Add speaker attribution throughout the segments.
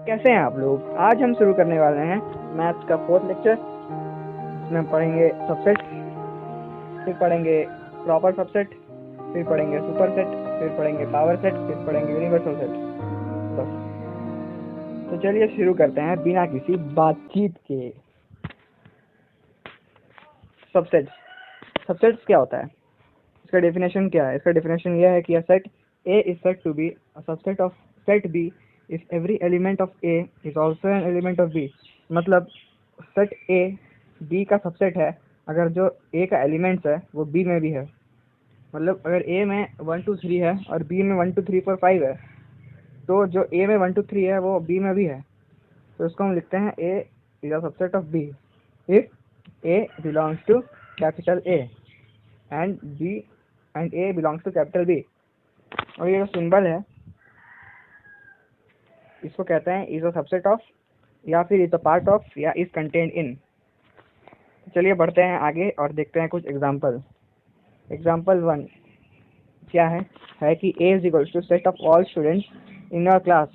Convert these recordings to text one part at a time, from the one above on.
Speaker 1: कैसे हैं आप लोग। आज हम शुरू करने वाले हैं मैथ्स का फोर्थ लेक्चर, जिसमें हम पढ़ेंगे सबसेट, फिर पढ़ेंगे प्रॉपर सबसेट, फिर पढ़ेंगे सुपर सेट, फिर पढ़ेंगे पावर सेट, फिर पढ़ेंगे यूनिवर्सल सेट। बस, तो चलिए शुरू करते हैं बिना किसी बातचीत के। सबसेट्स क्या होता है, इसका डेफिनेशन क्या है। इसका डेफिनेशन यह है कि a set A is said to be a subset of set B if every element of A is also an element of B। मतलब सेट A B का सबसेट है अगर जो A का एलिमेंट्स है वो B में भी है। मतलब अगर A में 1 2 3 है और B में 1 2 3 4 5 है, तो जो A में 1 2 3 है वो B में भी है। तो इसको हम लिखते हैं A is a subset of B if A belongs to capital A and B and A belongs to capital B। और ये जो सिंबल है इसको कहते हैं इज अ सबसेट ऑफ, या फिर इज अ पार्ट ऑफ, या इज कंटेंट इन। चलिए बढ़ते हैं आगे और देखते हैं कुछ एग्जांपल। एग्जांपल 1 क्या है कि A is equals to set of all students in your class,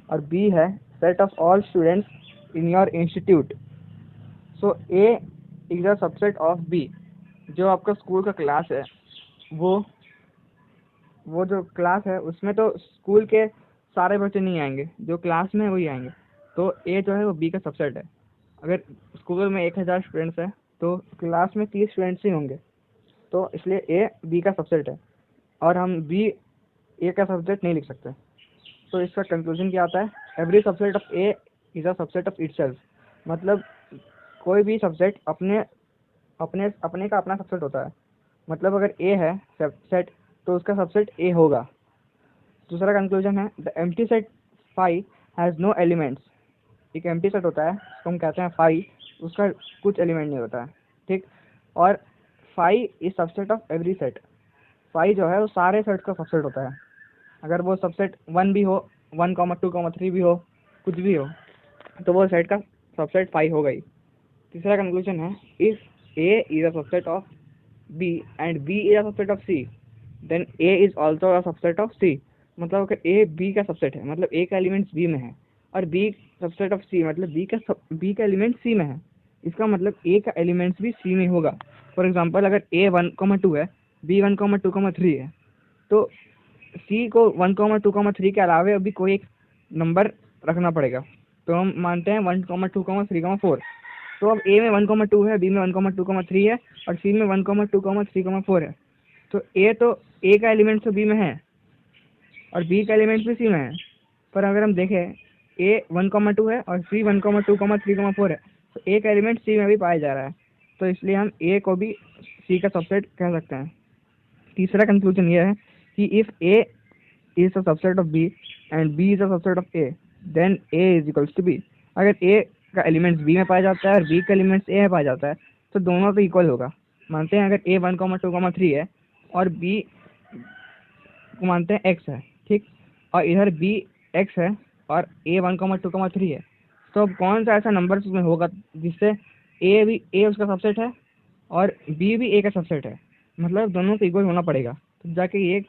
Speaker 1: और B है set of all students in your institute. So A is a subset of B। जो आपका स्कूल का क्लास है वो जो क्लास है उसमें तो स्कूल के सारे बच्चे नहीं आएंगे, जो क्लास में वही आएंगे। तो ए जो है वो बी का सबसेट है। अगर स्कूल में 1000 स्टूडेंट्स हैं तो क्लास में 30 स्टूडेंट्स ही होंगे, तो इसलिए ए बी का सबसेट है और हम बी ए का सबसेट नहीं लिख सकते। तो इसका कंक्लूजन क्या आता है, every subset of A is a subset of itself. मतलब कोई भी सबसेट अपने अपने अपने का अपना सबसेट होता है। मतलब अगर ए है सेट तो उसका सबसेट ए होगा। दूसरा कंक्लूजन है the empty set phi has no elements. एक एम्प्टी सेट होता है उसको हम कहते हैं फाई, उसका कुछ एलिमेंट नहीं होता है, ठीक। और phi is subset of every set. Phi जो है वो सारे सेट का सबसेट होता है। अगर वो सबसेट 1 भी हो, 1,2,3 भी हो, कुछ भी हो, तो वो सेट का सबसेट फाई होगा ही। तीसरा कंक्लूजन है if A is a subset of B and B is a subset of C then A is also a subset of C. मतलब अगर ए बी का सबसेट है मतलब ए का एलिमेंट्स बी में है, और बी सबसेट ऑफ सी मतलब बी का एलिमेंट सी में है, इसका मतलब ए का एलिमेंट्स भी सी में होगा। फॉर एग्जांपल अगर ए 1,2 है, बी 1,2,3 है, तो सी को 1,2,3 के अलावे अभी कोई एक नंबर रखना पड़ेगा। तो हम मानते हैं 1,2,3,4। तो अब ए में 1,2 है, बी में 1,2,3 है और सी में 1,2,3,4 है। तो ए का एलिमेंट तो बी में है और बी का एलिमेंट भी सी में है। पर अगर हम देखें ए 1,2 है और सी 1,2,3,4 है, तो ए का एलिमेंट सी में भी पाया जा रहा है, तो इसलिए हम ए को भी सी का सबसेट कह सकते हैं। तीसरा कंक्लूजन यह है कि if A is a subset of B and B is a subset of A then A is equals to B. अगर ए का एलिमेंट्स बी में पाया जाता है और बी का एलिमेंट्स ए में पाया जाता है तो दोनों तो इक्वल होगा। मानते हैं अगर ए 1,2,3 है और बी को मानते हैं एक्स है, ठीक, और इधर बी एक्स है और ए 1,2,3 है, तो अब कौन सा ऐसा नंबर उसमें होगा जिससे ए उसका सबसेट है और बी भी ए का सबसेट है। मतलब दोनों को इक्वल होना पड़ेगा, तो जाके ये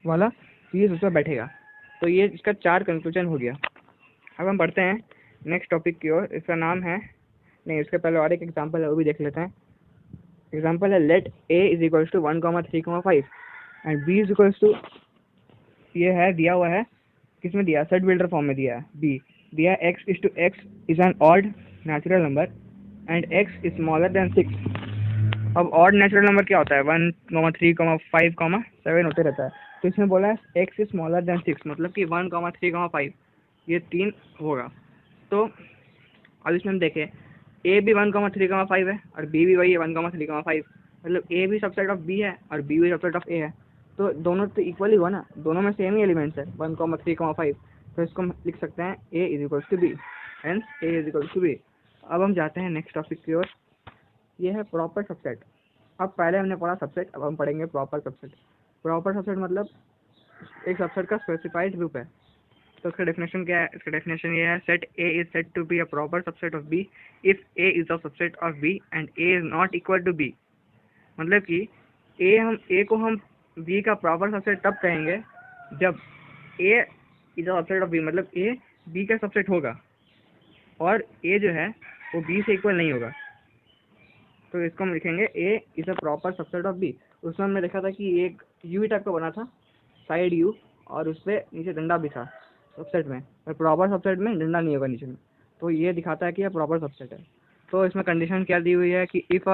Speaker 1: वाला चीज़ उस पर बैठेगा। तो ये इसका 4 कंक्लूजन हो गया। अब हम बढ़ते हैं नेक्स्ट टॉपिक की ओर। इसका नाम है, नहीं उसके पहले और एक एग्जांपल है वो भी देख लेते हैं। एग्जांपल है let A is equals to 1,3,5 and B is equals to, ये है दिया हुआ है, किसमें दिया, सेट बिल्डर फॉर्म में दिया है। बी दिया है x is to x is an odd natural number and x is smaller than 6। अब ऑड नेचुरल नंबर क्या होता है, 1, 3, 5, 7 होते रहता है। तो इसमें बोला है एक्स इज स्मॉलर देन 6, मतलब कि 1, 3, 5 ये 3 होगा। तो अब इसमें हम देखें ए भी 1, 3, 5 है और बी भी वही है 1, 3, 5। मतलब ए भी सबसेट ऑफ बी है और बी भी सबसेट ऑफ ए है, तो दोनों तो इक्वल ही हुआ ना, दोनों में सेम ही एलिमेंट्स है 1, 3, 5। तो इसको हम लिख सकते हैं A is equals to B, hence A is equals to B. अब हम जाते हैं नेक्स्ट टॉपिक की ओर, ये है प्रॉपर सबसेट। अब पहले हमने पढ़ा सबसेट, अब हम पढ़ेंगे प्रॉपर सबसेट। प्रॉपर सबसेट मतलब एक सबसेट का स्पेसिफाइड ग्रुप है। तो इसका डेफिनेशन क्या है, इसका डेफिनेशन ये है set A is said to be a proper subset of B if A is a subset of B and A is not equal to B. मतलब कि ए को हम बी का प्रॉपर सबसेट तब कहेंगे जब A is a subset of B, मतलब A B का सबसेट होगा और ए जो है वो बी से इक्वल नहीं होगा, तो इसको हम लिखेंगे A is a proper subset of B. उसमें हमने देखा था कि एक यू टाइप का बना था, साइड यू, और उस पर नीचे डंडा भी था सबसेट में, और प्रॉपर सबसेट में डंडा नहीं होगा नीचे में, तो ये दिखाता है कि यह प्रॉपर सबसेट है। तो इसमें कंडीशन क्या दी हुई है कि if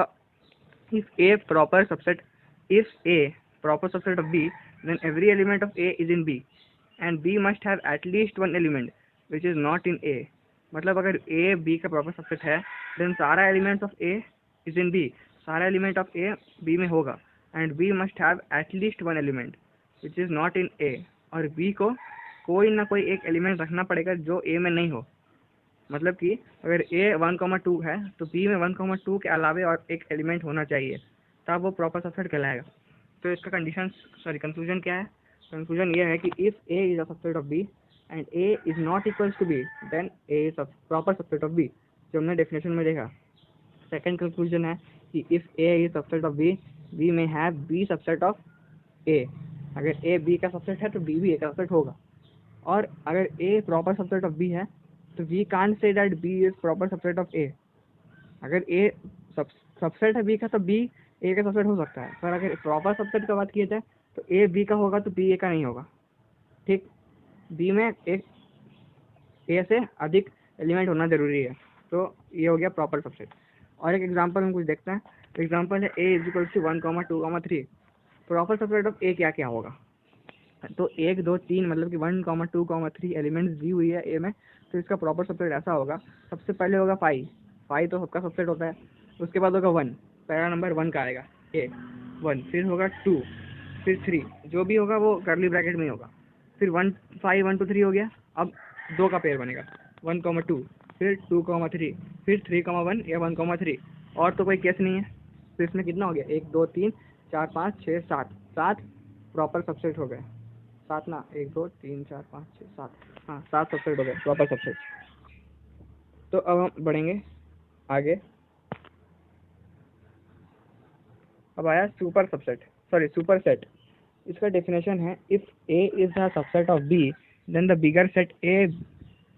Speaker 1: A proper subset, if A proper subset of B, then every element of A is in B and B must have at least one element which is not in A. मतलब अगर A B का proper subset है, then सारा element of A is in B, सारा element of A B में होगा, and B must have at least one element which is not in A, और B को कोई ना कोई एक एलिमेंट रखना पड़ेगा जो ए में नहीं हो। मतलब कि अगर ए 1,2 है तो बी में 1,2 के अलावे और एक एलिमेंट होना चाहिए, तब वो प्रॉपर सबसेट कहलाएगा। तो इसका कंक्लूजन क्या है? कंक्लूजन ये है कि if A is a subset of B and A is not equals to B, then A is proper subset of B, जो हमने डेफिनेशन में देखा। सेकंड कंक्लूजन है कि if A is subset of B, B में have B subset of A. अगर A B का subset है तो बी भी ए का सबसेट होगा, और अगर A proper subset of B है तो we can't say that B is proper subset of A. अगर ए सबसेट है बी का तो बी ए का सबसेट हो सकता है, पर अगर प्रॉपर सबसेट का बात की जाए तो ए बी का होगा तो बी ए का नहीं होगा। ठीक, बी में एक ए से अधिक एलिमेंट होना जरूरी है, तो ये हो गया प्रॉपर सबसेट। और एक एग्जांपल हम कुछ देखते हैं। एग्जांपल है A is equal to 1,2,3। Proper subset of A क्या क्या होगा? तो 1 2 3 मतलब कि 1,2,3 एलिमेंट्स दी हुई है ए में, तो इसका प्रॉपर सबसेट ऐसा होगा। सबसे पहले होगा 5, 5 तो सबका सबसेट होता है। उसके बाद होगा 1, पहला नंबर 1 का आएगा ए 1, फिर होगा 2, फिर 3, जो भी होगा वो कर्ली ब्रैकेट में होगा, फिर 1 5 1 2 3 हो गया। अब 2 का पेयर बनेगा 1,2, फिर 2,3, फिर 3,1 या 1,3, और तो कोई केस नहीं है। तो इसमें कितना हो गया? 1 2 3 4 5 6 7, 7 प्रॉपर सबसेट हो गए। 7 ना, 1 2 3 4 5 6 7, हाँ 7 सबसेट हो गए प्रॉपर सबसेट। तो अब हम बढ़ेंगे आगे। अब आया super subset, sorry superset. इसका डेफिनेशन है if A is the subset of B, then the bigger set A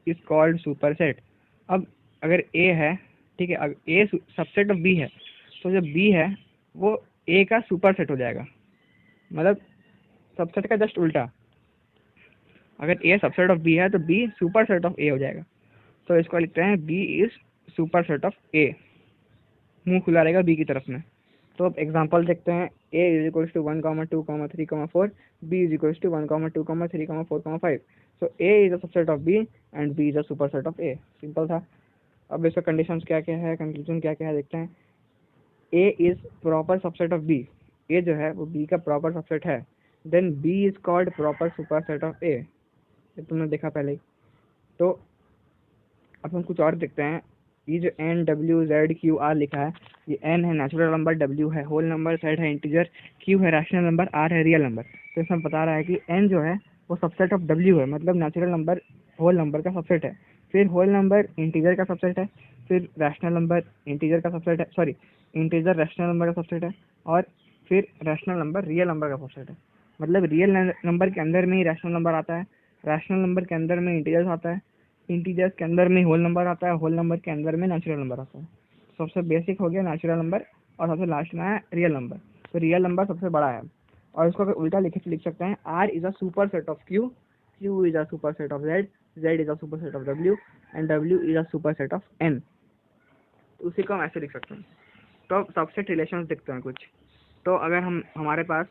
Speaker 1: is called superset. अब अगर ए है, ठीक है, अगर ए सबसेट ऑफ बी है, तो जो बी है वो ए का सुपर सेट हो जाएगा। मतलब सबसेट का जस्ट उल्टा, अगर ए सबसेट ऑफ बी है तो B superset of A हो जाएगा। तो इसको लिखते हैं B is superset of A, मुंह खुला रहेगा बी की तरफ में। तो अब एग्जांपल देखते हैं। A is equals to 1,2,3,4, B is equals to 1,2,3,4,5। So A is a subset of B and B is a superset of A. Simple था। अब इसका कंडीशंस क्या क्या है, कंक्लूजन क्या क्या है देखते हैं। A is proper subset of B, A जो है वो बी का प्रॉपर सबसेट है। Then B is called proper superset of A, ये तुमने देखा पहले ही। तो अब हम कुछ और देखते हैं। ये जो N W Z Q R लिखा है, ये एन है नेचुरल नंबर, डब्ल्यू है होल नंबर, जेड है इंटीजर, क्यू है रैशनल नंबर, आर है रियल नंबर। तो इसमें बता रहा है कि एन जो है वो सबसेट ऑफ डब्ल्यू है, मतलब नेचुरल नंबर होल नंबर का सबसेट है। फिर होल नंबर इंटीजर का सबसेट है, फिर रैशनल नंबर इंटीजर का सबसेट है, सॉरी इंटीजर रैशनल नंबर का सबसेट है, और फिर रैशनल नंबर रियल नंबर का सबसेट है। मतलब रियल नंबर के अंदर में ही रैशनल नंबर आता है, रैशनल नंबर के अंदर में इंटीजर्स आता है, इंटीजर्स के अंदर में होल नंबर आता है, होल नंबर के अंदर में नेचुरल नंबर आता है। सबसे बेसिक हो गया नेचुरल नंबर, और सबसे लास्ट में है रियल नंबर। तो रियल नंबर सबसे बड़ा है, और इसको अगर उल्टा लिख सकते हैं, R is a superset of Q, Q is a superset of Z, Z is a superset of W, and W is a superset of N. तो उसी को हम ऐसे लिख सकते हैं। तो अब सबसेट रिलेशन देखते हैं कुछ। तो अगर हमारे पास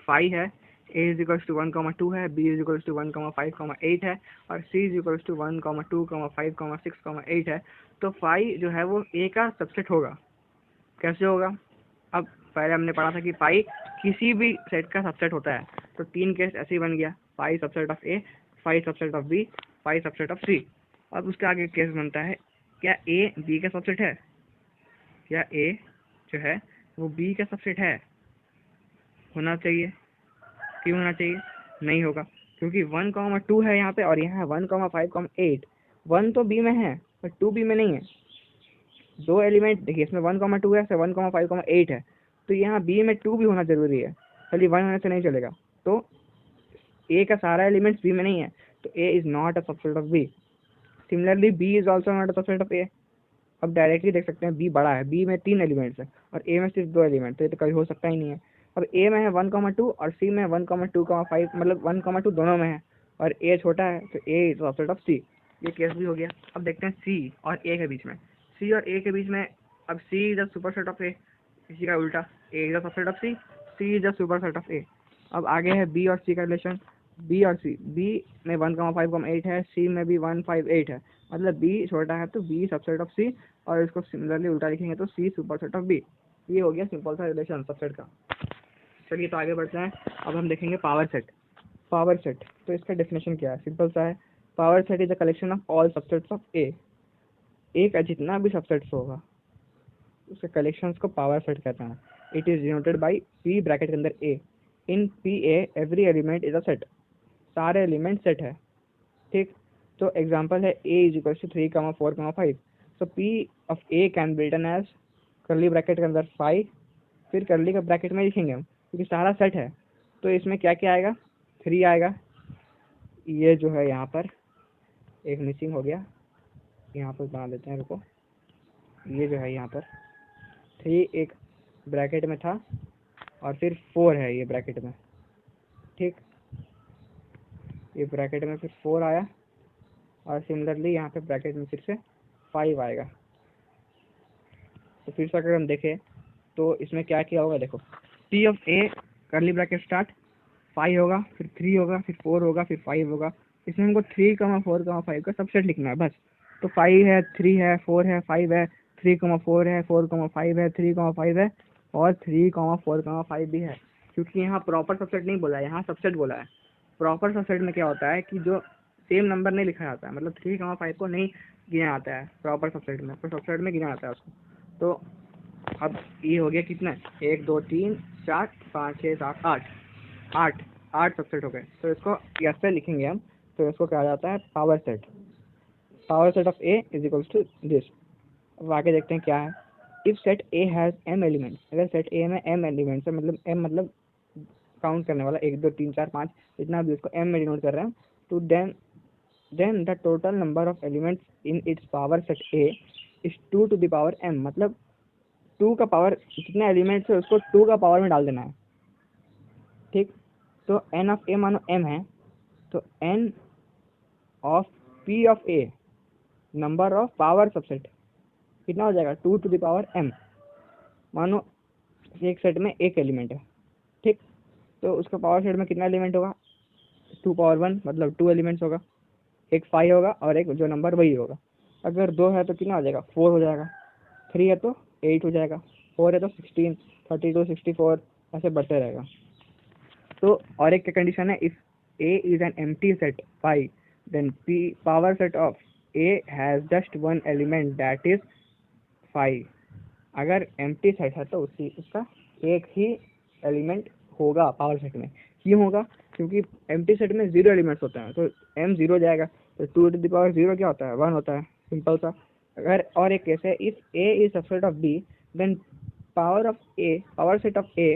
Speaker 1: 5 है, a इज इक्वल्स टू 1,2 है, b इज इक्वल्स टू 1,5,8 है, और c इज इक्वल्स टू 1,2,5,6,8 है, तो 5 जो है वो a का सबसेट होगा। कैसे होगा? अब पहले हमने पढ़ा था कि पाई किसी भी सेट का सबसेट होता है, तो 3 केस ऐसे ही बन गया, pi subset of a, pi subset of b, pi subset of c। अब उसका आगे केस बनता है, क्या a b का सबसेट है? क्या a जो है वो b का सबसेट है? होना चाहिए। क्यों होना चाहिए? नहीं होगा, क्योंकि 1,2 है यहाँ पे, और यहाँ है 1,5,8। 1 तो बी में है पर 2 बी में नहीं है। दो एलिमेंट देखिए, इसमें 1,2 है, 1,5,8 है, तो यहाँ बी में 2 भी होना जरूरी है, खाली 1 होने से नहीं चलेगा। तो ए का सारा एलिमेंट्स बी में नहीं है, तो A is not a subset of B. Similarly B is also not a subset of A. अब डायरेक्टली देख सकते हैं बी बड़ा है, बी में 3 एलिमेंट्स है और ए में सिर्फ 2 एलिमेंट, तो ये तो कभी हो सकता ही नहीं है। अब ए में है 1,2 और सी में 1,2,5, मतलब 1,2 दोनों में है और ए छोटा है, तो ए इज सबसेट ऑफ सी। ये केस भी हो गया। अब देखते हैं सी और ए के बीच में। सी और ए के बीच में, अब C is a superset of A, इसी का उल्टा, A is a subset of C is a superset of A. अब आगे है बी और सी का रिलेशन। बी और सी, बी में 1,5,8 है, सी में भी 158 है, मतलब बी छोटा है तो बी सबसेट ऑफ सी, और इसको सिमिलरली उल्टा लिखेंगे तो सी सुपरसेट ऑफ बी। ये हो गया सिंपल सा रिलेशन सबसेट का। चलिए तो आगे बढ़ते हैं। अब हम देखेंगे पावर सेट। पावर सेट, तो इसका डेफिनेशन क्या है, सिंपल सा है। Power set is a collection of all subsets of A. A का जितना भी सबसेट्स होगा उसके कलेक्शंस को पावर सेट कहते हैं। It is denoted by P bracket के अंदर A. In P A every element is a set, सारे एलिमेंट सेट है, ठीक। तो एग्जांपल है A is equal to 3,4,5। So P of A can be written as curly bracket के अंदर 5, फिर कर्ली का ब्रैकेट में लिखेंगे हम क्योंकि सारा सेट है। तो इसमें क्या क्या आएगा, 3 आएगा, ये जो है यहाँ पर एक मिसिंग हो गया, यहाँ पर बना देते हैं, रुको। ये जो है यहाँ पर 3 एक ब्रैकेट में था और फिर 4 है ये ब्रैकेट में, ठीक। ये ब्रैकेट में फिर 4 आया और सिमिलरली यहाँ पे ब्रैकेट में फिर से 5 आएगा। तो फिर से अगर हम देखें तो इसमें क्या क्या होगा, देखो टी ऑफ ए करली ब्रैकेट स्टार्ट 5 होगा, फिर 3 होगा, फिर 4 होगा, फिर 5 होगा। इसमें हमको 3,4,5 का सबसेट लिखना है बस। तो 5 है, 3 है, 4 है, 5 है, 3,4 है, 4,5 है, 3,5 है और 3,4,5 भी है, क्योंकि यहाँ प्रॉपर सबसेट नहीं बोला है, यहाँ सबसेट बोला है। प्रॉपर सबसेट में क्या होता है कि जो सेम नंबर नहीं लिखा जाता है, मतलब 3,5 को नहीं गिना जाता है प्रॉपर सबसेट में, तो सबसेट में गिना जाता है उसको। तो अब ये हो गया कितना, 1 2 3 4 5 6 7 8, 8 सबसेट हो गए। तो इसको ऐसे लिखेंगे हम, तो इसको कहा जाता है power set. Power set of A is equals to this. अब आगे देखते हैं क्या है। If set A has m elements, अगर सेट ए में एम एलिमेंट्स है, मतलब एम मतलब काउंट करने वाला 1 2 3 4 5 जितना भी, उसको एम में डिनोट कर रहे हैं, तो then the total number of elements in its power set A is 2 to the power m, मतलब 2 का पावर, जितने एलिमेंट्स है उसको 2 का पावर में डाल देना है, ठीक। तो n ऑफ a मानो m है, तो n of p of a number of power subset कितना हो जाएगा, 2 टू द पावर m। मानो एक सेट में एक एलिमेंट है, ठीक। तो उसका पावर सेट में कितना एलिमेंट होगा, 2 पावर 1, मतलब 2 एलिमेंट्स होगा, एक 5 होगा और एक जो नंबर वही होगा। अगर 2 है तो कितना हो जाएगा, 4 हो जाएगा, 3 है तो 8 हो जाएगा, 4 है तो 16, 32, 64 ऐसे बढ़ते रहेगा। तो और एक कंडीशन है, if A is an empty set phi, then P power set of A has just one element that is 5। अगर एम्प्टी सेट है तो उसका एक ही एलिमेंट होगा पावर सेट में। क्यों होगा, क्योंकि एम्प्टी सेट में 0 एलिमेंट्स होते हैं, तो m 0 जाएगा, तो 2 टू द पावर 0 क्या होता है, 1 होता है, सिंपल सा। अगर और एक केस है, if a is subset of b, then power of a, power set of a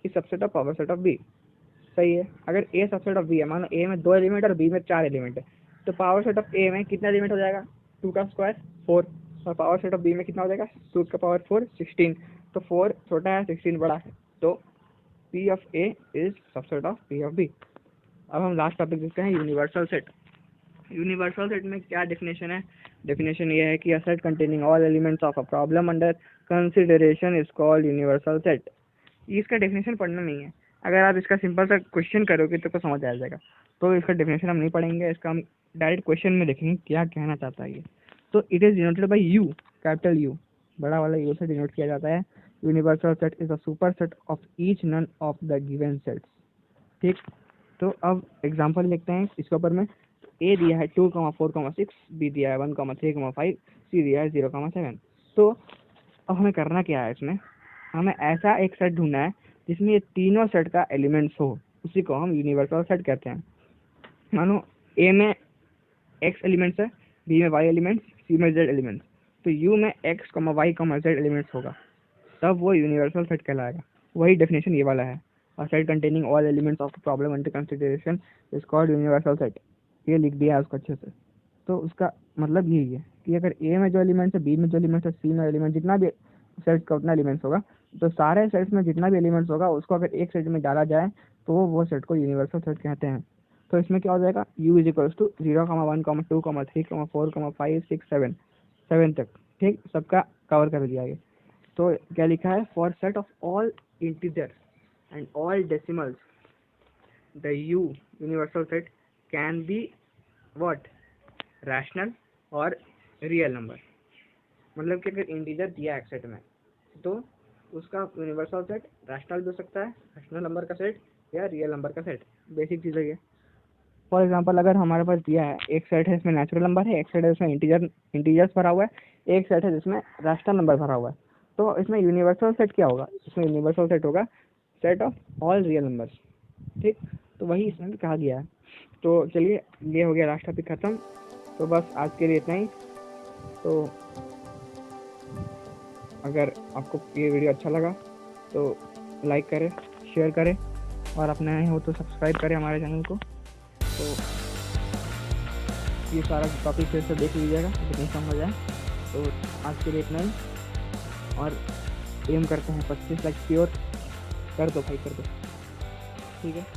Speaker 1: is subset of power set of b। सही है। अगर a सबसेट ऑफ b है, मानो a में 2 एलिमेंट और b में 4 एलिमेंट है, तो पावर सेट ऑफ a में कितना एलिमेंट हो जाएगा, 2 का स्क्वायर 4, और पावर सेट ऑफ b में कितना हो जाएगा, 2 का पावर 4 16। तो 4 छोटा है, 16 बड़ा है, तो P of A is subset of P of B। अब हम लास्ट टॉपिक देखते हैं, यूनिवर्सल सेट। यूनिवर्सल सेट में क्या डेफिनेशन है, डेफिनेशन ये है कि a set containing all elements of a problem under consideration is called universal set. इसका डेफिनेशन पढ़ना नहीं है, अगर आप इसका सिंपल सा क्वेश्चन करोगे तो समझ आ जाएगा। तो इसका डेफिनेशन हम नहीं पढ़ेंगे, इसका हम डायरेक्ट क्वेश्चन में देखेंगे क्या कहना चाहता है ये। तो it is denoted by U, capital U, बड़ा वाला यू से डिनोट किया जाता है। Universal set is a superset of each none of the given sets, ठीक। तो अब एग्जांपल लिखते हैं इसके ऊपर में। ए दिया है 2,4,6, बी दिया है 1,3,5, सी दिया है 0,7। तो अब हमें करना क्या है, इसमें हमें ऐसा एक सेट ढूंढना है जिसमें ये तीनों सेट का एलिमेंट्स हो, उसी को हम यूनिवर्सल सेट कहते हैं। मानो ए में x एलिमेंट्स है, बी में y एलिमेंट्स, सी में z एलिमेंट्स, तो यू में x, y, z एलिमेंट्स होगा, तब वो यूनिवर्सल सेट कहलाएगा। वही डेफिनेशन ये वाला है, a set containing all elements of problem under consideration is called universal set. ये लिख दिया है उसको अच्छे से। तो उसका मतलब यही है कि अगर ए में जो एलिमेंट्स है, बी में जो एलिमेंट्स है, सी में एलिमेंट, जितना भी सेट का उतना एलिमेंट्स होगा, तो सारे सेट्स में जितना भी एलिमेंट्स होगा उसको अगर एक सेट में डाला जाए तो वो सेट को यूनिवर्सल सेट कहते हैं। तो इसमें क्या हो जाएगा, u इज इक्वल्स टू 0,1,2,3,4,5,6,7 7 तक, ठीक, सबका कवर कर दिया गया। तो क्या लिखा है, for set of all integers and all decimals the u universal set can be what, rational और रियल नंबर। मतलब कि अगर इंटीजर दिया है एक सेट में तो उसका यूनिवर्सल सेट रैशनल भी हो सकता है, रैशनल नंबर का सेट या रियल नंबर का सेट, बेसिक चीज़ है ये। फॉर एग्जांपल अगर हमारे पास दिया है एक सेट है इसमें नेचुरल नंबर है, एक सेट है इसमें इंटीजर्स भरा हुआ है, एक सेट है जिसमें रैशनल नंबर भरा हुआ है, तो इसमें यूनिवर्सल सेट क्या होगा, इसमें यूनिवर्सल सेट होगा set of all real numbers, ठीक। तो वही इसमें भी कहा गया है। तो चलिए, ये हो गया लास्ट टॉपिक खत्म। तो बस आज के लिए इतना ही। तो अगर आपको ये वीडियो अच्छा लगा तो लाइक करें, शेयर करें, और अपने नए हो तो सब्सक्राइब करें हमारे चैनल को। तो ये सारा टॉपिक फिर से देख लीजिएगा अगर नहीं समझ आए। तो आज के लिए इतना ही, और एम करते हैं 25 लाख प्योर। कर दो भाई, कर दो, ठीक है।